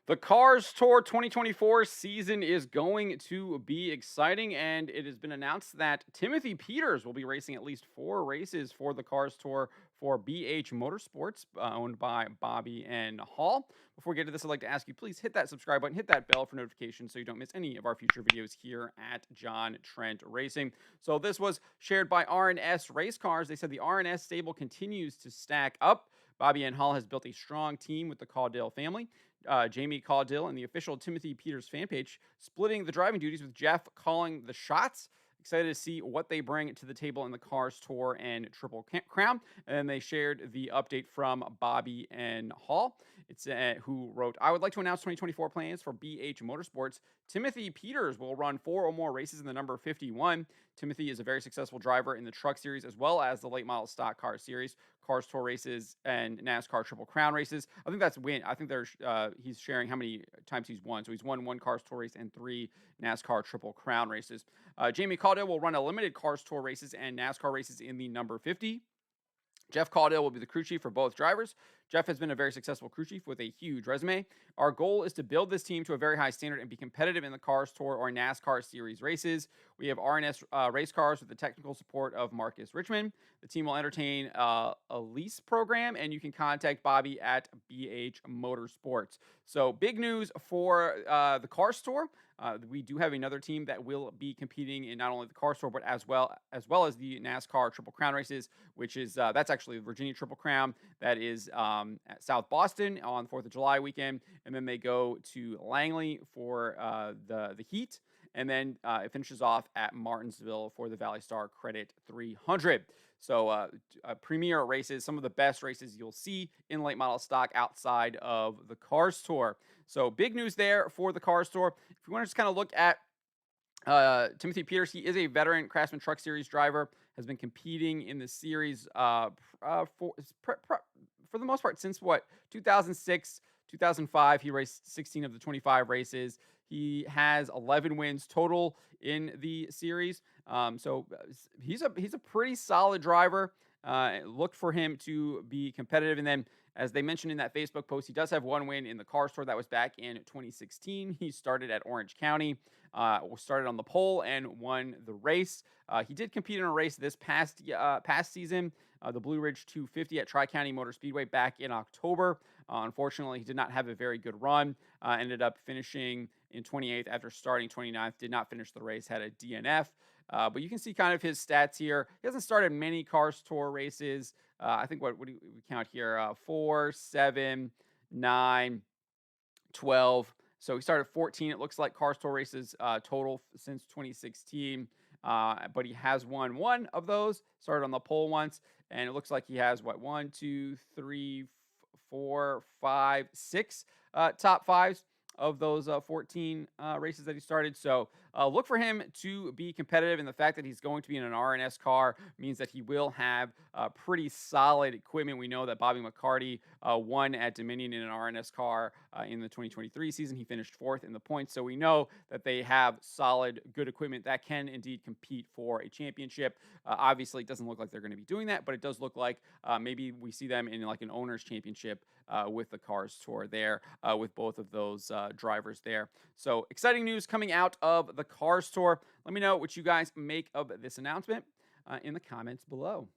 The Cars Tour 2024 season is going to be exciting, and it has been announced that Timothy Peters will be racing at least 4 races for the Cars Tour for BH Motorsports, owned by Bobby and Hall. Before we get to this, I'd like to ask you, please hit that subscribe button, hit that bell for notifications so you don't miss any of our future videos here at John Trent Racing. So this was shared by R&S Race Cars. They said the R&S stable continues to stack up. Bobby and Hall has built a strong team with the Caudill family. Jamey Caudill and the official Timothy Peters fan page, splitting the driving duties with Jeff calling the shots. Excited to see what they bring to the table in the Cars Tour and Triple Crown. And then they shared the update from Bobby and Hall. It's who wrote, "I would like to announce 2024 plans for BH Motorsports. Timothy Peters will run 4 or more races in the number 51. Timothy is a very successful driver in the Truck Series as well as the late model stock car series, Cars Tour races, and NASCAR Triple Crown races." I think that's win. I think he's sharing how many times he's won. So he's won 1 Cars Tour race and 3 NASCAR Triple Crown races. Jamey Caudill will run a limited Cars Tour races and NASCAR races in the number 50. Jeff Caudill will be the crew chief for both drivers. Jeff has been a very successful crew chief with a huge resume. Our goal is to build this team to a very high standard and be competitive in the Cars Tour or NASCAR Series races. We have R&S race cars with the technical support of Marcus Richmond. The team will entertain a lease program, and you can contact Bobby at BH Motorsports. So big news for the Cars Tour. We do have another team that will be competing in not only the Cars Tour, but as well as the NASCAR Triple Crown races, which is that's actually the Virginia Triple Crown. That is at South Boston on 4th of July weekend, and then they go to Langley for the Heat, and then it finishes off at Martinsville for the Valley Star Credit 300. So premier races, some of the best races you'll see in late model stock outside of the Cars Tour. So big news there for the Cars Tour. If you want to just kind of look at Timothy Peters, he is a veteran Craftsman Truck Series driver, has been competing in the series for the most part since 2006, 2005. He raced 16 of the 25 races. He has 11 wins total in the series. So he's a pretty solid driver. Look for him to be competitive. And then, as they mentioned in that Facebook post, he does have 1 win in the Cars Tour. That was back in 2016. He started at Orange County, started on the pole, and won the race. He did compete in a race this past season, the Blue Ridge 250 at Tri-County Motor Speedway back in October. Unfortunately, he did not have a very good run. Ended up finishing in 28th after starting 29th. Did not finish the race, had a DNF. But you can see kind of his stats here. He hasn't started many Cars Tour races. I think what do we count here? 4, 7, 9, 12. So he started 14, it looks like, Cars Tour races total since 2016. But he has won 1 of those, started on the pole once. And it looks like he has, 1, 2, 3, 4, 5, 6 top 5s of those 14 races that he started. So look for him to be competitive, and the fact that he's going to be in an R&S car means that he will have pretty solid equipment. We know that Bobby McCarty won at Dominion in an R&S car in the 2023 season. He finished 4th in the points, so we know that they have solid, good equipment that can indeed compete for a championship. Obviously, it doesn't look like they're going to be doing that, but it does look like maybe we see them in like an owner's championship with the Cars Tour there, with both of those drivers there. So exciting news coming out of the Cars Tour. Let me know what you guys make of this announcement in the comments below.